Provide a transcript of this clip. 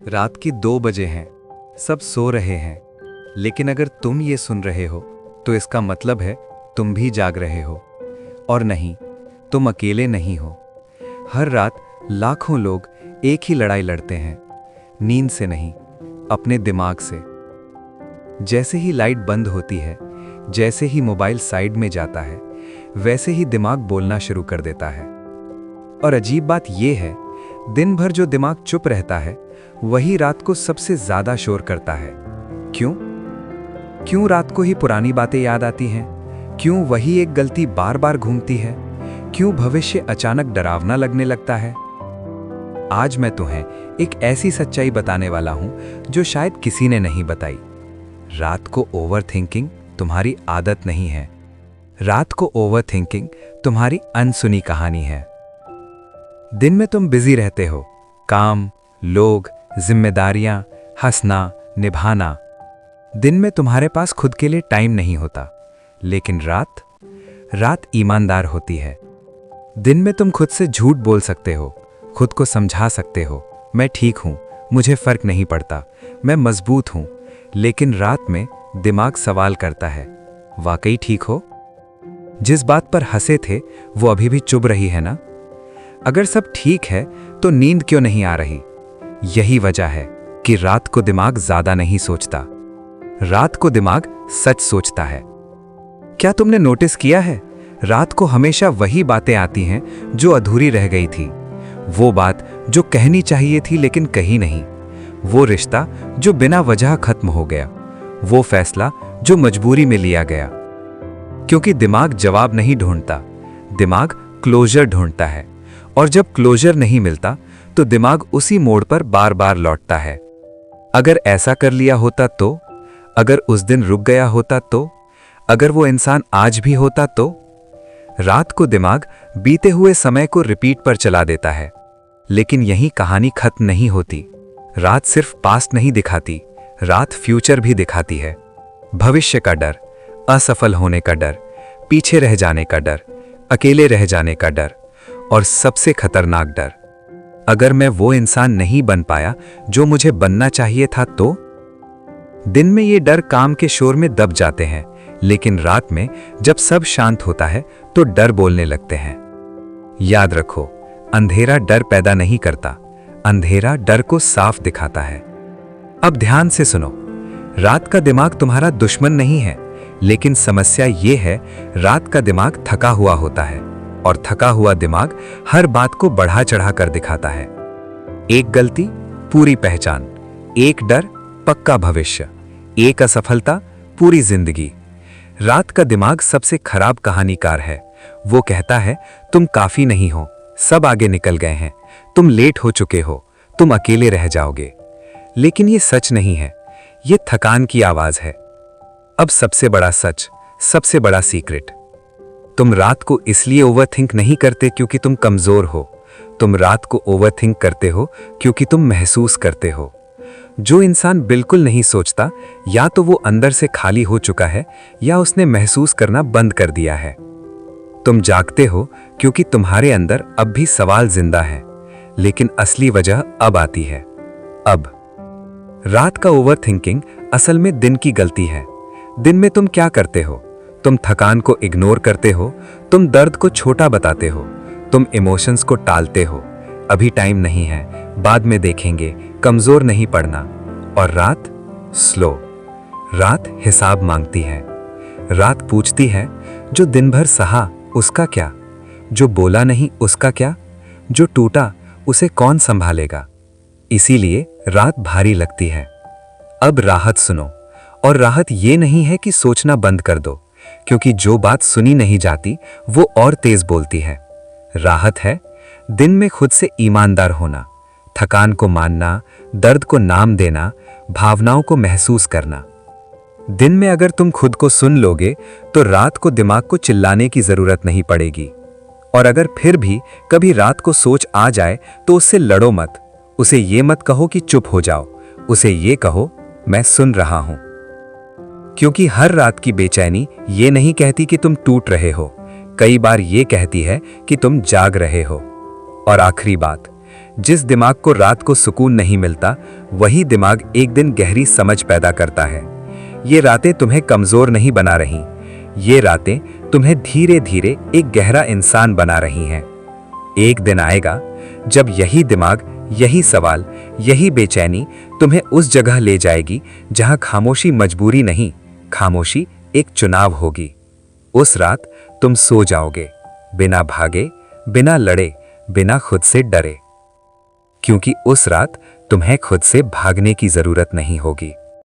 रात की 2 बजे हैं, सब सो रहे हैं, लेकिन अगर तुम ये सुन रहे हो तो इसका मतलब है तुम भी जाग रहे हो। और नहीं, तुम अकेले नहीं हो। हर रात लाखों लोग एक ही लड़ाई लड़ते हैं, नींद से नहीं, अपने दिमाग से। जैसे ही लाइट बंद होती है, जैसे ही मोबाइल साइड में जाता है, वैसे ही दिमाग बोलना शुरू कर देता है। और अजीब बात यह है, दिन भर जो दिमाग चुप रहता है वही रात को सबसे ज्यादा शोर करता है। क्यों? क्यों रात को ही पुरानी बातें याद आती हैं? क्यों वही एक गलती बार बार घूमती है? क्यों भविष्य अचानक डरावना लगने लगता है? आज मैं तुम्हें एक ऐसी सच्चाई बताने वाला हूं जो शायद किसी ने नहीं बताई। रात को ओवरथिंकिंग तुम्हारी आदत नहीं है। रात को ओवरथिंकिंग तुम्हारी अनसुनी कहानी है। दिन में तुम बिजी रहते हो, काम, लोग, जिम्मेदारियां, हंसना, निभाना। दिन में तुम्हारे पास खुद के लिए टाइम नहीं होता, लेकिन रात ईमानदार होती है। दिन में तुम खुद से झूठ बोल सकते हो, खुद को समझा सकते हो, मैं ठीक हूं, मुझे फर्क नहीं पड़ता, मैं मजबूत हूं। लेकिन रात में दिमाग सवाल करता है, वाकई ठीक हो? जिस बात पर हंसे थे वो अभी भी चुभ रही है ना? अगर सब ठीक है तो नींद क्यों नहीं आ रही? यही वजह है कि रात को दिमाग ज्यादा नहीं सोचता, रात को दिमाग सच सोचता है। क्या तुमने नोटिस किया है, रात को हमेशा वही बातें आती हैं जो अधूरी रह गई थी, वो बात जो कहनी चाहिए थी लेकिन कही नहीं, वो रिश्ता जो बिना वजह खत्म हो गया, वो फैसला जो मजबूरी में लिया गया। क्योंकि दिमाग जवाब नहीं ढूंढता, दिमाग क्लोजर ढूंढता है। और जब क्लोजर नहीं मिलता तो दिमाग उसी मोड़ पर बार बार लौटता है। अगर ऐसा कर लिया होता तो, अगर उस दिन रुक गया होता तो, अगर वो इंसान आज भी होता तो। रात को दिमाग बीते हुए समय को रिपीट पर चला देता है, लेकिन यही कहानी खत्म नहीं होती। रात सिर्फ पास्ट नहीं दिखाती, रात फ्यूचर भी दिखाती है। भविष्य का डर, असफल होने का डर, पीछे रह जाने का डर, अकेले रह जाने का डर, और सबसे खतरनाक डर, अगर मैं वो इंसान नहीं बन पाया जो मुझे बनना चाहिए था तो। दिन में ये डर काम के शोर में दब जाते हैं, लेकिन रात में जब सब शांत होता है तो डर बोलने लगते हैं। याद रखो, अंधेरा डर पैदा नहीं करता, अंधेरा डर को साफ दिखाता है। अब ध्यान से सुनो, रात का दिमाग तुम्हारा दुश्मन नहीं है, लेकिन समस्या ये है, रात का दिमाग थका हुआ होता है, और थका हुआ दिमाग हर बात को बढ़ा चढ़ा कर दिखाता है। एक गलती पूरी पहचान, एक डर पक्का भविष्य, एक असफलता पूरी जिंदगी। रात का दिमाग सबसे खराब कहानीकार है। वो कहता है, तुम काफी नहीं हो, सब आगे निकल गए हैं, तुम लेट हो चुके हो, तुम अकेले रह जाओगे। लेकिन ये सच नहीं है, ये थकान की आवाज है। अब सबसे बड़ा सच, सबसे बड़ा सीक्रेट, तुम रात को इसलिए ओवरथिंक नहीं करते क्योंकि तुम कमजोर हो, तुम रात को ओवरथिंक करते हो क्योंकि तुम महसूस करते हो। जो इंसान बिल्कुल नहीं सोचता, या तो वो अंदर से खाली हो चुका है या उसने महसूस करना बंद कर दिया है। तुम जागते हो क्योंकि तुम्हारे अंदर अब भी सवाल जिंदा है, लेकिन असली वजह अब आती है। अब रात का ओवरथिंकिंग असल में दिन की गलती है। दिन में तुम क्या करते हो? तुम थकान को इग्नोर करते हो, तुम दर्द को छोटा बताते हो, तुम इमोशंस को टालते हो, अभी टाइम नहीं है, बाद में देखेंगे, कमजोर नहीं पड़ना। और रात स्लो, रात हिसाब मांगती है। रात पूछती है, जो दिन भर सहा उसका क्या, जो बोला नहीं उसका क्या, जो टूटा उसे कौन संभालेगा। इसीलिए रात भारी लगती है। अब राहत सुनो, और राहत ये नहीं है कि सोचना बंद कर दो, क्योंकि जो बात सुनी नहीं जाती वो और तेज बोलती है। राहत है दिन में खुद से ईमानदार होना, थकान को मानना, दर्द को नाम देना, भावनाओं को महसूस करना। दिन में अगर तुम खुद को सुन लोगे तो रात को दिमाग को चिल्लाने की जरूरत नहीं पड़ेगी। और अगर फिर भी कभी रात को सोच आ जाए तो उससे लड़ो मत, उसे ये मत कहो कि चुप हो जाओ, उसे ये कहो, मैं सुन रहा हूं। क्योंकि हर रात की बेचैनी ये नहीं कहती कि तुम टूट रहे हो, कई बार ये कहती है कि तुम जाग रहे हो। और आखिरी बात, जिस दिमाग को रात को सुकून नहीं मिलता, वही दिमाग एक दिन गहरी समझ पैदा करता है। ये रातें तुम्हें कमजोर नहीं बना रही, ये रातें तुम्हें धीरे धीरे एक गहरा इंसान बना रही हैं। एक दिन आएगा जब यही दिमाग, यही सवाल, यही बेचैनी तुम्हें उस जगह ले जाएगी जहां खामोशी मजबूरी नहीं, खामोशी एक चुनाव होगी। उस रात तुम सो जाओगे, बिना भागे, बिना लड़े, बिना खुद से डरे, क्योंकि उस रात तुम्हें खुद से भागने की जरूरत नहीं होगी।